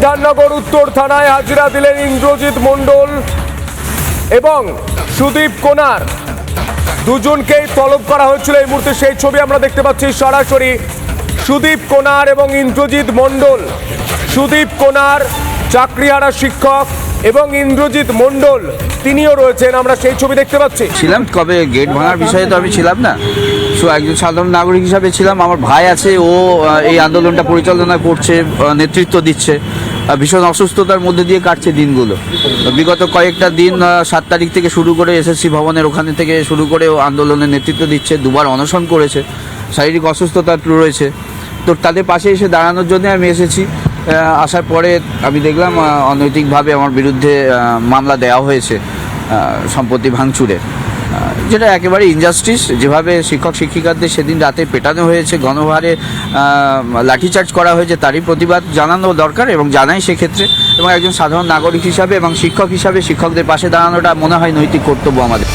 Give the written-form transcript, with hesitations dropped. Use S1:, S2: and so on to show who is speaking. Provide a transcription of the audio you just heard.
S1: বিধাননগর উত্তর থানায় হাজিরা দিলেন ইন্দ্রজিৎ মণ্ডল এবং সুদীপ কোনার। দুজনকেই তলব করা হয়েছিল। এই মুহূর্তে সেই ছবি আমরা দেখতে পাচ্ছি সরাসরি। সুদীপ কোনার এবং ইন্দ্রজিৎ মণ্ডল। সুদীপ কোনার চাকরিহারা শিক্ষক এবং ইন্দ্রজিৎ মণ্ডল তিনিও রয়েছেন, আমরা সেই ছবি দেখতে পাচ্ছি।
S2: ছিলাম, কবে গেট ভাঙার বিষয়ে তো আমি ছিলাম না, একজন সাধারণ নাগরিক হিসাবে ছিলাম। আমার ভাই আছে, ও এই আন্দোলনটা পরিচালনা করছে, নেতৃত্ব দিচ্ছে। ভীষণ অসুস্থতার মধ্যে দিয়ে কাটছে দিনগুলো। বিগত কয়েকটা দিন 7 তারিখ থেকে শুরু করে এসএসসি ভবনের ওখানে থেকে শুরু করে ও আন্দোলনের নেতৃত্ব দিচ্ছে, দুবার অনশন করেছে, শারীরিক অসুস্থতা রয়েছে। তো তাদের পাশে এসে দাঁড়ানোর জন্য আমি এসেছি। আসার পরে আমি দেখলাম অনৈতিকভাবে আমার বিরুদ্ধে মামলা দেওয়া হয়েছে সম্পত্তি ভাঙচুরে, যেটা একেবারে ইনজাস্টিস। যেভাবে শিক্ষক শিক্ষিকাদের সেদিন রাতে পেটানো হয়েছে, গণহারে লাঠিচার্জ করা হয়েছে, তারই প্রতিবাদ জানানো দরকার এবং জানাই সেক্ষেত্রে। এবং একজন সাধারণ নাগরিক হিসাবে এবং শিক্ষক হিসাবে শিক্ষকদের পাশে দাঁড়ানোটা মনে হয় নৈতিক কর্তব্য আমাদের।